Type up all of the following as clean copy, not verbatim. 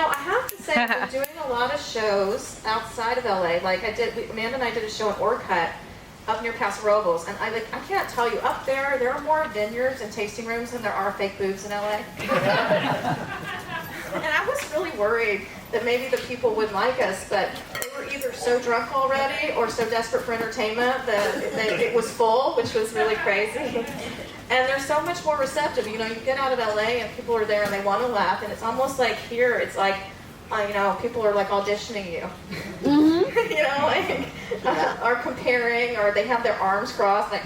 I have to say, I've been doing a lot of shows outside of LA. Like Amanda and I did a show in Orcutt up near Paso Robles, and I can't tell you, up there are more vineyards and tasting rooms than there are fake boobs in LA. And I was really worried that maybe the people wouldn't like us, but they were either so drunk already or so desperate for entertainment that it was full, which was really crazy. And they're so much more receptive. You get out of LA and people are there and they want to laugh, and it's almost like here, it's like, people are like auditioning you. Are comparing, or they have their arms crossed, like,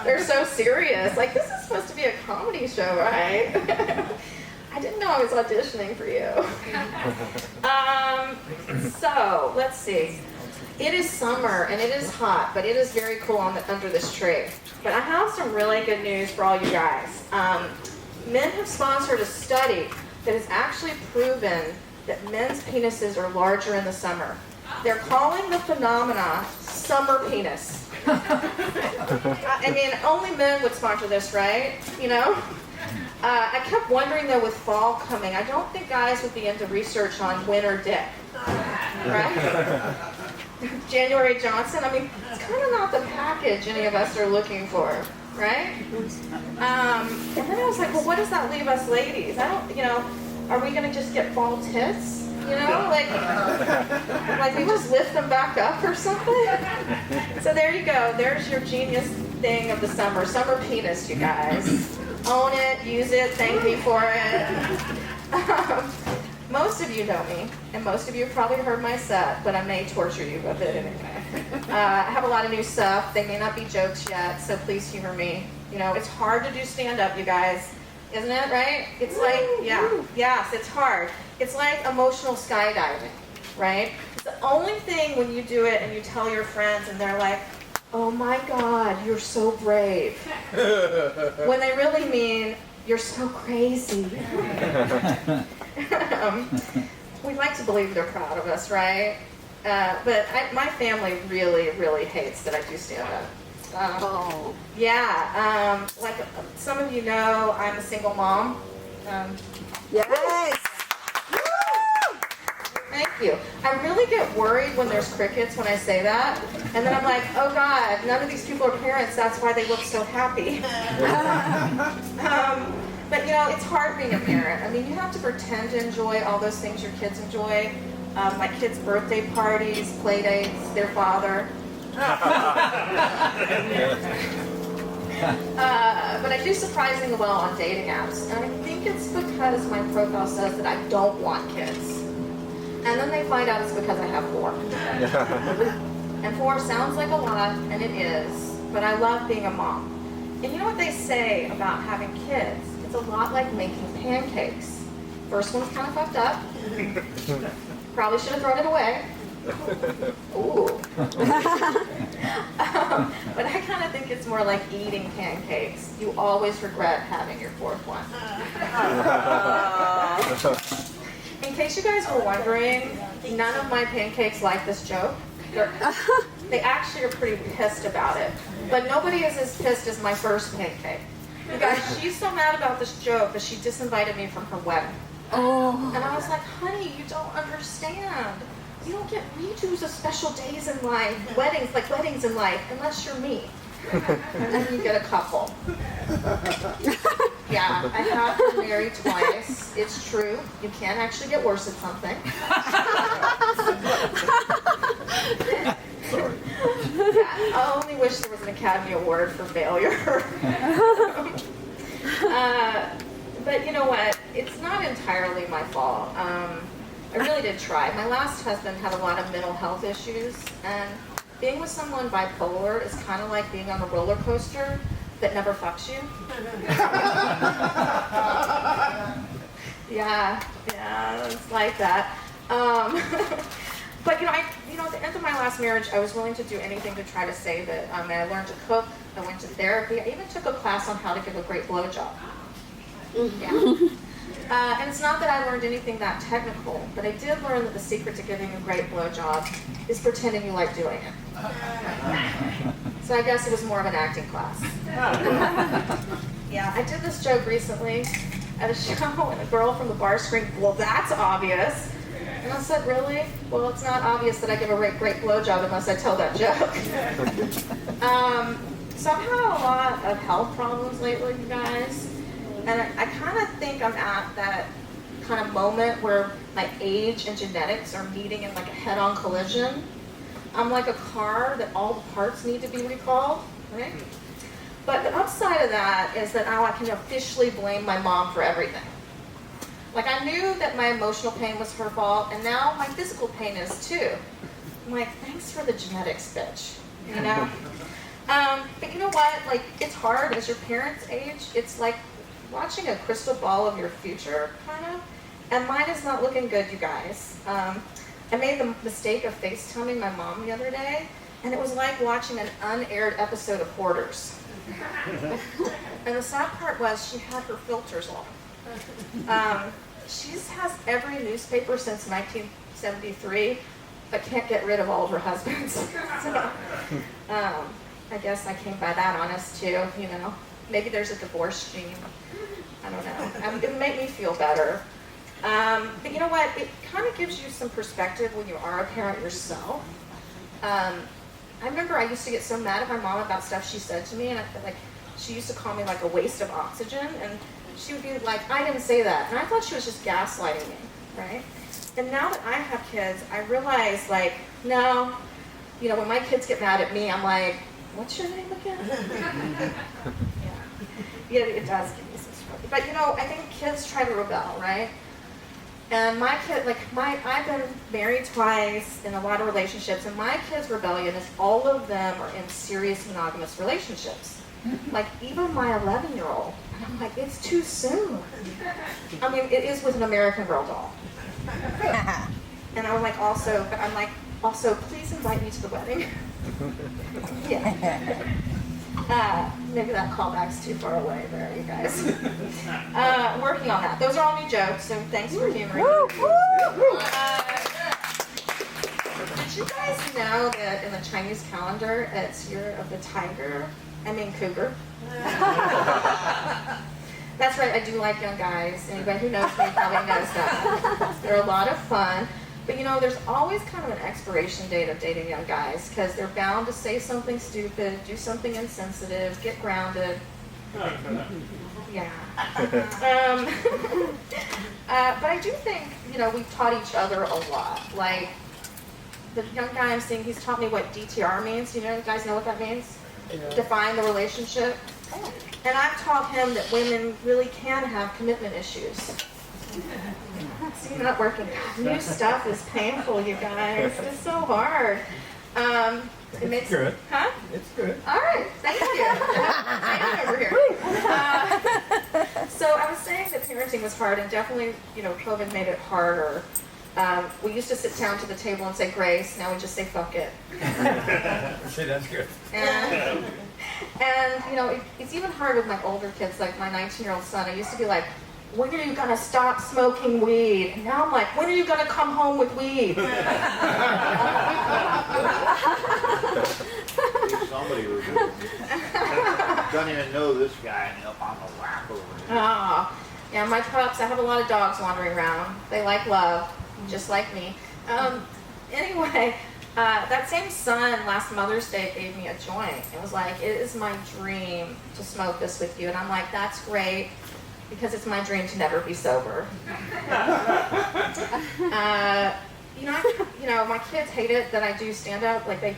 they're so serious. Like, this is supposed to be a comedy show, right? I didn't know I was auditioning for you. So, let's see. It is summer, and it is hot, but it is very cool under this tree. But I have some really good news for all you guys. Men have sponsored a study that has actually proven that men's penises are larger in the summer. They're calling the phenomena summer penis. I mean, only men would sponsor this, right? I kept wondering, though, with fall coming, I don't think guys would be into research on winter dick, right? January Johnson, I mean, it's kind of not the package any of us are looking for, right? And then I was like, well, what does that leave us ladies? I don't, are we going to just get fall tits? Like we just lift them back up or something? So there you go. There's your genius thing of the summer. Summer penis, you guys. Own it, use it, thank me for it. Most of you know me, and most of you have probably heard my set, but I may torture you with it anyway. I have a lot of new stuff. They may not be jokes yet, so please humor me. It's hard to do stand-up, you guys. Isn't it, right? It's like, yes, it's hard. It's like emotional skydiving, right? It's the only thing when you do it and you tell your friends and they're like, oh my God, you're so brave. When they really mean, you're so crazy. We like to believe they're proud of us, right? But my family really, really hates that I do stand-up. Yeah, like some of you know, I'm a single mom. Yes! Thank you. I really get worried when there's crickets when I say that. And then I'm like, oh God, none of these people are parents, that's why they look so happy. But it's hard being a parent. I mean, you have to pretend to enjoy all those things your kids enjoy. My kids' birthday parties, play dates, their father. But I do surprisingly well on dating apps. And I think it's because my profile says that I don't want kids. And then they find out it's because I have 4. And 4 sounds like a lot, and it is. But I love being a mom. And you know what they say about having kids? It's a lot like making pancakes. First one's kind of fucked up. Probably should have thrown it away. Ooh. But I kind of think it's more like eating pancakes. You always regret having your 4th one. In case you guys were wondering, none of my pancakes like this joke. They actually are pretty pissed about it. But nobody is as pissed as my first pancake. You guys, she's so mad about this joke that she disinvited me from her wedding. Oh. And I was like, honey, you don't understand. You don't get redos of special days in life, weddings in life, unless you're me. And then you get a couple. Yeah, I have been married twice. It's true. You can actually get worse at something. Sorry. Yeah, I only wish there was an Academy Award for failure. But you know what? It's not entirely my fault. I really did try. My last husband had a lot of mental health issues, and being with someone bipolar is kind of like being on a roller coaster that never fucks you. Yeah, it's like that. But at the end of my last marriage, I was willing to do anything to try to save it. I learned to cook. I went to therapy. I even took a class on how to give a great blowjob. Yeah. And it's not that I learned anything that technical, but I did learn that the secret to giving a great blowjob is pretending you like doing it. So I guess it was more of an acting class. Yeah, I did this joke recently. at a show and a girl from the bar screamed, "Well, that's obvious." And I said, "Really? Well, it's not obvious that I give a great blowjob unless I tell that joke." So I've had a lot of health problems lately, you guys. And I kind of think I'm at that kind of moment where my age and genetics are meeting in like a head-on collision. I'm like a car that all the parts need to be recalled, right? But the upside of that is that now I can officially blame my mom for everything. Like, I knew that my emotional pain was her fault, and now my physical pain is too. I'm like, thanks for the genetics, bitch, you know? But you know what? Like, it's hard as your parents age. It's like watching a crystal ball of your future, kind of. And mine is not looking good, you guys. I made the mistake of FaceTiming my mom the other day, and it was like watching an unaired episode of Hoarders. And the sad part was she had her filters on. She has every newspaper since 1973, but can't get rid of all of her husbands. So, I guess I came by that honest too, you know. Maybe there's a divorce gene. I don't know. It would make me feel better. But you know what? It kind of gives you some perspective when you are a parent yourself. I remember I used to get so mad at my mom about stuff she said to me, and I felt like she used to call me like a waste of oxygen, and she would be like, "I didn't say that." And I thought she was just gaslighting me, right? And now that I have kids, I realize, like, no, you know, when my kids get mad at me, I'm like, "What's your name again?" Yeah, it does give me some struggle. But you know, I think kids try to rebel, right? And my kid, I've been married twice in a lot of relationships, and my kid's rebellion is all of them are in serious monogamous relationships. Like, even my 11-year-old, and I'm like, it's too soon. I mean, it is with an American Girl doll. And I'm like, also, please invite me to the wedding. Yeah. Maybe that callback's too far away there, you guys. Working on that. Those are all new jokes, so thanks for humoring me. Did you guys know that in the Chinese calendar, it's Year of the Tiger? I mean cougar. That's right, I do like young guys. Anybody who knows me probably knows that. They're a lot of fun. But you know, there's always kind of an expiration date of dating young guys, because they're bound to say something stupid, do something insensitive, get grounded. Yeah. But I do think, you know, we've taught each other a lot. Like, the young guy I'm seeing, he's taught me what DTR means. You guys know what that means? Yeah. Define the relationship. And I've taught him that women really can have commitment issues. See, not working. New stuff is painful, you guys. It's so hard. It makes good. Huh? It's good. All right, thank you. I am over here. So I was saying that parenting was hard, and definitely, you know, COVID made it harder. We used to sit down to the table and say grace. Now we just say fuck it. See, that's good. And you know, it's even hard with my older kids, like my 19-year-old son. I used to be like, when are you going to stop smoking weed? And now I'm like, when are you going to come home with weed? Somebody was don't even know this guy and I'm a whack over here. Oh, yeah, my pups, I have a lot of dogs wandering around. They like love, just like me. Anyway, that same son last Mother's Day gave me a joint. It was like, it is my dream to smoke this with you. And I'm like, that's great, because it's my dream to never be sober. You know, my kids hate it that I do stand up. Like, they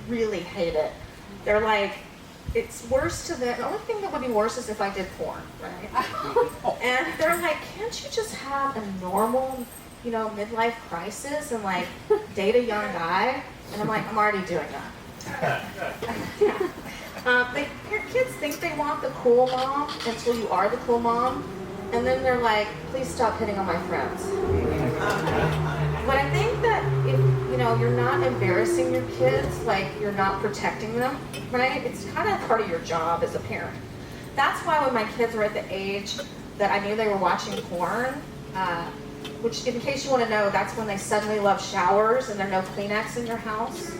really hate it. They're like, it's worse to them. The only thing that would be worse is if I did porn, right? And they're like, can't you just have a normal, you know, midlife crisis and like date a young guy? And I'm like, I'm already doing that. Kids think they want the cool mom until you are the cool mom, and then they're like, please stop hitting on my friends. But I think that if, you know, you're not embarrassing your kids, like you're not protecting them, right? It's kind of part of your job as a parent. That's why when my kids were at the age that I knew they were watching porn, which, in case you want to know, that's when they suddenly love showers and there are no Kleenex in your house.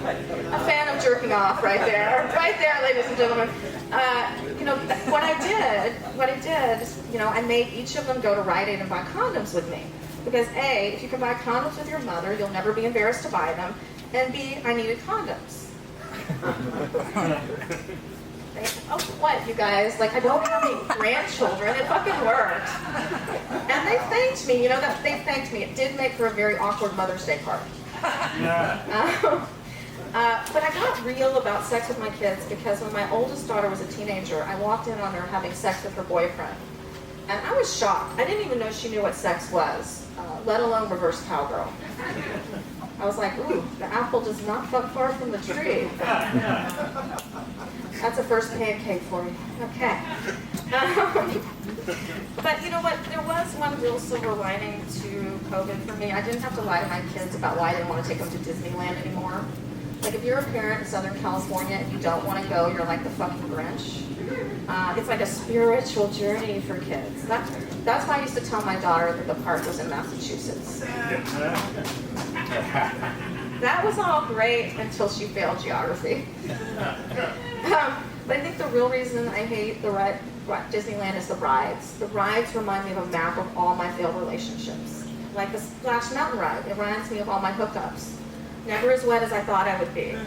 A fan of jerking off right there. Right there, ladies and gentlemen. You know, what I did is, you know, I made each of them go to Rite Aid and buy condoms with me. Because A, if you can buy condoms with your mother, you'll never be embarrassed to buy them. And B, I needed condoms. Oh, what, you guys? Like, I don't have any grandchildren. It fucking worked. And they thanked me. You know, that they thanked me. It did make for a very awkward Mother's Day card. But I got real about sex with my kids because when my oldest daughter was a teenager, I walked in on her having sex with her boyfriend. And I was shocked. I didn't even know she knew what sex was, let alone reverse cowgirl. I was like, ooh, the apple does not fall far from the tree. That's a first pancake for you. Okay. But you know what? There was one real silver lining to COVID for me. I didn't have to lie to my kids about why I didn't want to take them to Disneyland anymore. Like if you're a parent in Southern California and you don't want to go, you're like the fucking Grinch. It's like a spiritual journey for kids. That's why I used to tell my daughter that the park was in Massachusetts. That was all great until she failed geography. But I think the real reason I hate Disneyland is the rides. The rides remind me of a map of all my failed relationships. Like the Splash Mountain ride, it reminds me of all my hookups. Never as wet as I thought I would be.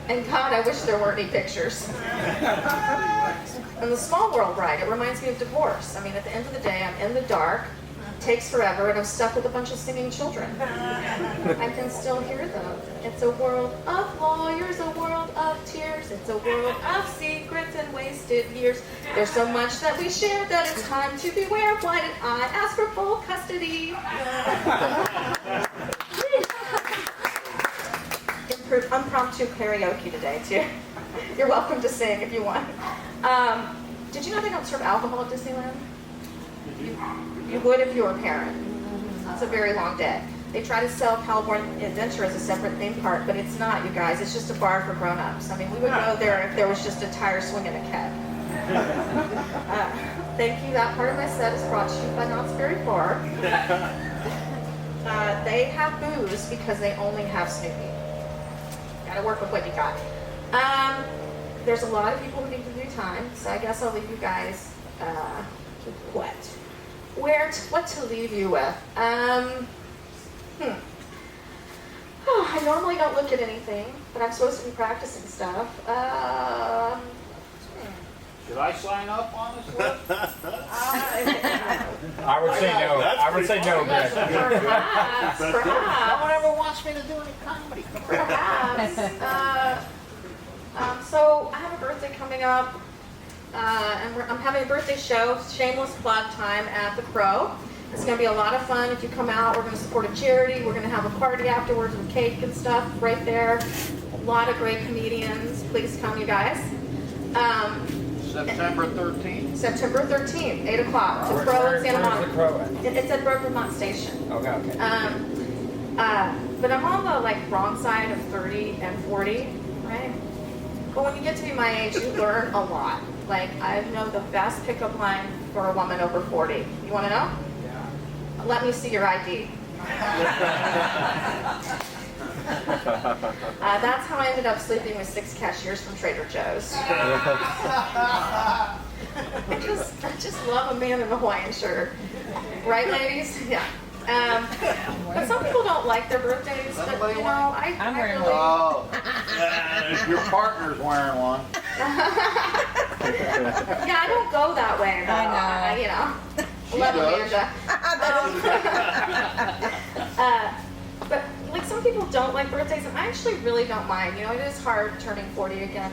And God, I wish there weren't any pictures. And the Small World ride, it reminds me of divorce. I mean, at the end of the day, I'm in the dark, it takes forever, and I'm stuck with a bunch of singing children. I can still hear them. It's a world of lawyers, a world of tears. It's a world of secrets and wasted years. There's so much that we share that it's time to beware. Why did I ask for full custody? Impromptu karaoke today, too. You're welcome to sing if you want. Did you know they don't serve alcohol at Disneyland? You would if you were a parent. It's a very long day. They try to sell California Adventure as a separate theme park, but it's not, you guys. It's just a bar for grown-ups. I mean, we would go there if there was just a tire swing and a keg. Thank you. That part of my set is brought to you by Knott's Berry Bar. They have booze because they only have Snoopy. Gotta work with what you got. There's a lot of people who need to do time, so I guess I'll leave you guys what to leave you with. I normally don't look at anything, but I'm supposed to be practicing stuff. Should I sign up on this list? I would say no. I would say no, Greg. Perhaps. No one ever wants me to do any comedy. Perhaps. So I have a birthday coming up, and I'm having a birthday show, shameless plug time at the Crow. It's going to be a lot of fun. If you come out, we're going to support a charity. We're going to have a party afterwards with cake and stuff right there. A lot of great comedians. Please come, you guys. September 13th. September 13th, 8 o'clock. The Crow in Santa Monica. Where's the Crow at? It's at Vermont Station. Okay. But I'm on the wrong side of 30 and 40, right? But when you get to be my age, you learn a lot. Like, I know the best pickup line for a woman over 40. You want to know? Yeah. Let me see your ID. That's how I ended up sleeping with 6 cashiers from Trader Joe's. I just love a man in a Hawaiian shirt. Right, ladies? Yeah. But some people don't like their birthdays, but you know, I really... Oh, your partner's wearing one. Yeah, I don't go that way, though. I know. You know. She Love does. Amanda. But some people don't like birthdays, and I actually really don't mind. You know, it is hard turning 40 again.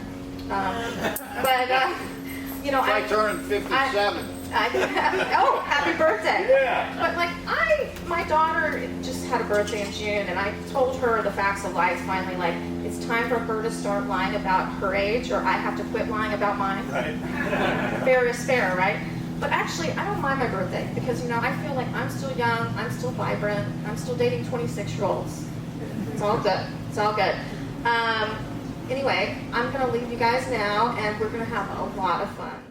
You know, It's like turning 57. Oh, happy birthday! Yeah. But my daughter just had a birthday in June, and I told her the facts of life. Finally, it's time for her to start lying about her age, or I have to quit lying about mine. Right. Fair is fair, right? But actually, I don't mind my birthday because, you know, I feel like I'm still young, I'm still vibrant, I'm still dating 26-year-olds. It's all good. It's all good. Anyway, I'm going to leave you guys now, and we're going to have a lot of fun.